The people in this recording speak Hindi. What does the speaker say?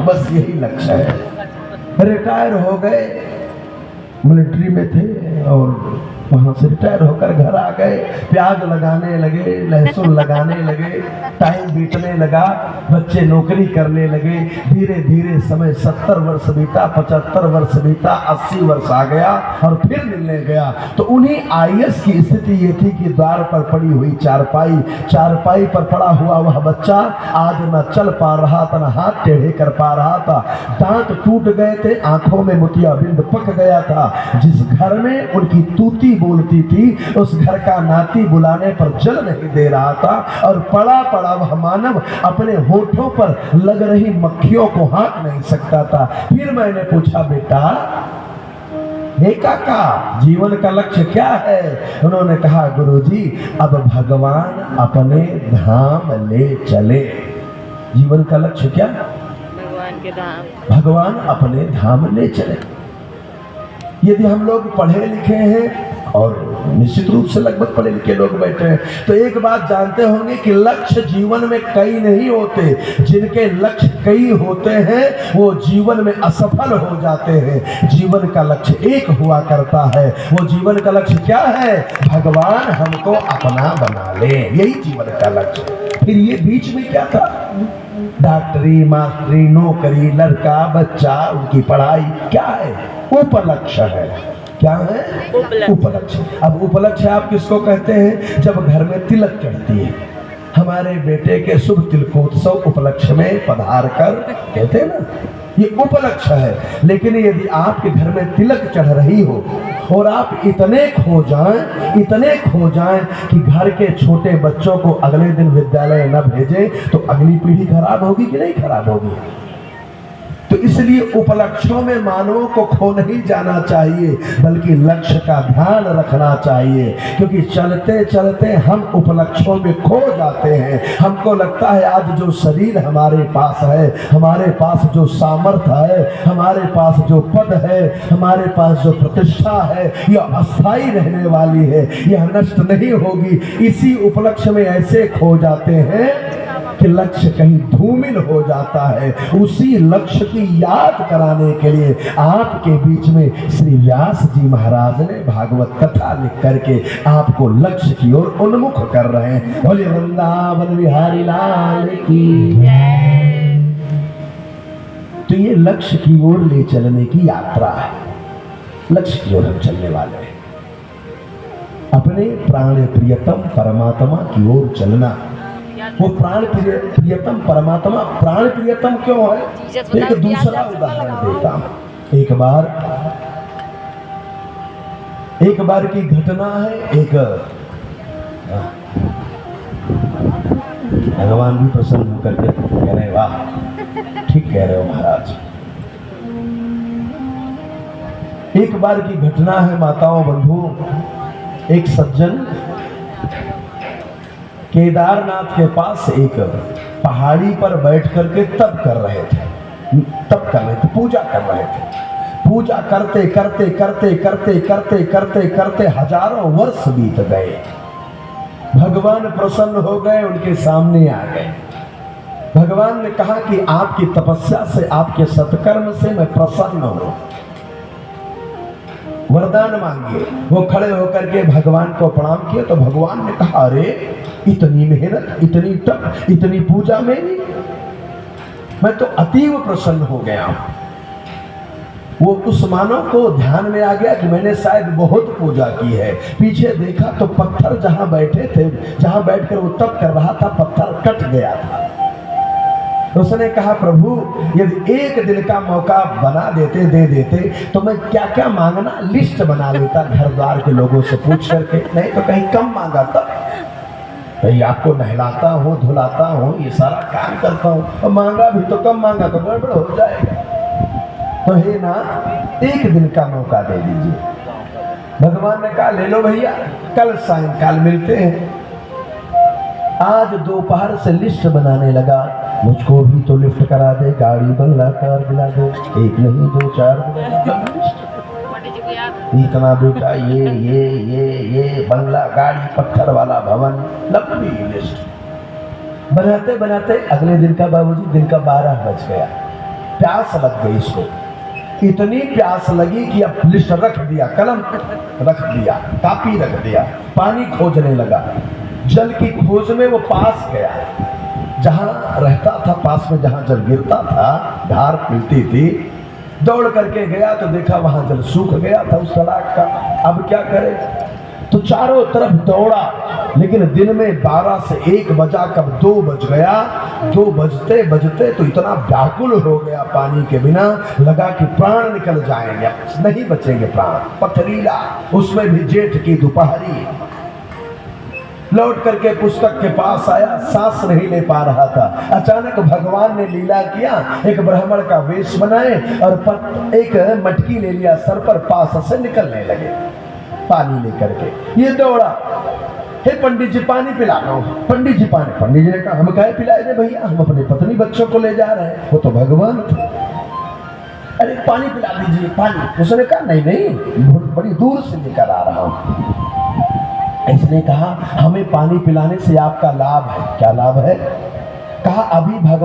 बस यही लक्ष्य है। रिटायर हो गए, मिलिट्री में थे और वहाँ से रिटायर होकर घर आ गए, प्याज लगाने लगे, लहसुन लगाने लगे, टाइम बीतने लगा, बच्चे नौकरी करने लगे। धीरे धीरे समय 70 वर्ष बीता, 75 वर्ष बीता, 80 वर्ष आ गया और फिर मिलने गया तो उन्हीं आईएएस की स्थिति ये थी कि द्वार पर पड़ी हुई चारपाई पर पड़ा हुआ वह बच्चा आज न चल पा रहा था, न हाथ टेढ़े कर पा रहा था, दांत टूट गए थे, आंखों में मोतियाबिंद पक गया था। जिस घर में उनकी तूती बोलती थी उस घर का नाती बुलाने पर जल नहीं दे रहा था और पड़ा पड़ा वह मानव अपने होठों पर लग रही मक्खियों को हाँक नहीं सकता था। फिर मैंने पूछा, बेटा हे काका, जीवन का लक्ष्य क्या है? उन्होंने कहा, गुरुजी अब भगवान अपने धाम ले चले। जीवन का लक्ष्य क्या? भगवान के धाम। भगवान अपने धाम ले चले। यदि हम लोग पढ़े लिखे हैं और निश्चित रूप से लगभग पढ़े लिखे लोग बैठे हैं तो एक बात जानते होंगे कि लक्ष्य जीवन में कई नहीं होते। जिनके लक्ष्य कई होते हैं वो जीवन में असफल हो जाते हैं। जीवन का लक्ष्य एक हुआ करता है। वो जीवन का लक्ष्य क्या है? भगवान हमको अपना बना ले, यही जीवन का लक्ष्य। फिर ये बीच में क्या था? डॉक्टरी, मास्टरी, नौकरी, लड़का, बच्चा, उनकी पढ़ाई क्या है? उपलक्ष्य है। क्या है? उपलक्ष्य। अब उपलक्ष्य आप किसको कहते हैं? जब घर में तिलक चढ़ती है, हमारे बेटे के शुभ तिलकोत्सव उपलक्ष्य में पधार कर कहते हैं ना, ये उपलक्ष्य है। लेकिन यदि आपके घर में तिलक चढ़ रही हो और आप इतने खो जाएं कि घर के छोटे बच्चों को अगले दिन विद्यालय न भेजें तो अगली पीढ़ी खराब होगी कि नहीं खराब होगी? तो इसलिए उपलक्ष्यों में मानवों को खो नहीं जाना चाहिए, बल्कि लक्ष्य का ध्यान रखना चाहिए। क्योंकि चलते चलते हम उपलक्ष्यों में खो जाते हैं। हमको लगता है आज जो शरीर हमारे पास है, हमारे पास जो सामर्थ्य है, हमारे पास जो पद है, हमारे पास जो प्रतिष्ठा है, यह अस्थायी रहने वाली है, यह नष्ट नहीं होगी। इसी उपलक्ष्य में ऐसे खो जाते हैं कि लक्ष्य कहीं धूमिल हो जाता है। उसी लक्ष्य की याद कराने के लिए आपके बीच में श्री व्यास जी महाराज ने भागवत कथा लिख करके आपको लक्ष्य की ओर उन्मुख कर रहे हैं। बोले वृंदावन बिहारी लाल की। तो ये लक्ष्य की ओर ले चलने की यात्रा है। लक्ष्य की ओर हम चलने वाले हैं, अपने प्राण प्रियतम परमात्मा की ओर चलना। वो प्राण प्रियतम परमात्मा प्राण प्रियतम क्यों है? एक दूसरा उदाहरण देता हूं। एक बार की घटना है। एक भगवान भी प्रसन्न होकर के कह रहे, वाह ठीक कह रहे हो महाराज। एक बार की घटना है माताओं बंधु। एक सज्जन केदारनाथ के पास एक पहाड़ी पर बैठ करके तप कर रहे थे, पूजा कर रहे थे। पूजा करते करते करते करते करते करते करते हजारों वर्ष बीत गए। भगवान प्रसन्न हो गए, उनके सामने आ गए। भगवान ने कहा कि आपकी तपस्या से, आपके सत्कर्म से मैं प्रसन्न हूं, वरदान मांगिए। वो खड़े होकर के भगवान को प्रणाम किए तो भगवान ने कहा, अरे इतनी मेहनत, इतनी तप, इतनी पूजा मेरी, मैं तो अतीव प्रसन्न हो गया हूं। वो उस मानव को ध्यान में आ गया कि मैंने शायद बहुत पूजा की है। पीछे देखा तो पत्थर जहां बैठे थे, जहां बैठकर वो तप कर रहा था, पत्थर कट गया था। उसने कहा, प्रभु यदि एक दिन का मौका बना देते, दे देते तो मैं क्या क्या मांगना लिस्ट बना लेता घर द्वार के लोगों से पूछ करके। नहीं तो कहीं कम मांगा था, कहीं आपको नहलाता हूँ, धुलाता हूँ, ये सारा काम करता हूँ, और मांगा भी तो कम मांगा तो गड़बड़ हो जाएगा। तो हे नाथ, एक दिन का मौका दे दीजिए। भगवान ने कहा, ले लो भैया, कल सायंकाल मिलते हैं। आज दोपहर से लिस्ट बनाने लगा, मुझको भी तो लिफ्ट करा दे, गाड़ी बंगला कार दिला दो, एक नहीं दो चार, इतना बेटा, ये बंगला, गाड़ी, पत्थर वाला भवन, लंबी लिस्ट बनाते बनाते अगले दिन का बाबूजी दिन का 12 बज गया। प्यास लग गई इसको, इतनी प्यास लगी कि अब लिस्ट रख दिया, कलम रख दिया, कापी रख दिया, पानी खोजने लगा। जल की खोज में वो पास गया, जहां रहता था पास में, जहां जल गिरता था, धार मिलती थी, दौड़ करके गया तो देखा वहां जल सूख गया था उस तड़ाक का। अब क्या करे, तो चारों तरफ दौड़ा, लेकिन दिन में 12 से 1 बजा, कब 2 बज गया, 2 बजते बजते तो इतना व्याकुल हो गया पानी के बिना, लगा कि प्राण निकल जाएंगे, नहीं बचेंगे प्राण। पथरीला, उसमें भी जेठ की दोपहरी। लौट करके पुस्तक के पास आया, सांस नहीं ले पा रहा था। अचानक भगवान ने लीला किया, एक ब्राह्मण का वेश बनाए और एक मटकी ले लिया सर पर, पास से निकलने लगे पानी लेकर के। ये दौड़ा, हे पंडित जी पानी पिला दो। पंडित जी पानी, पंडित जी ने कहा हम काहे पिलाए रे भैया, हम अपनी पत्नी बच्चों को ले जा रहे हैं, वो तो भगवान थे। अरे पानी पिला दीजिए पानी। उसने कहा नहीं नहीं, बड़ी दूर से लेकर आ रहा हूं। इसने कहा हमें पानी पिलाने से आपका लाभ है। क्या लाभ है? कहा अभी भगवान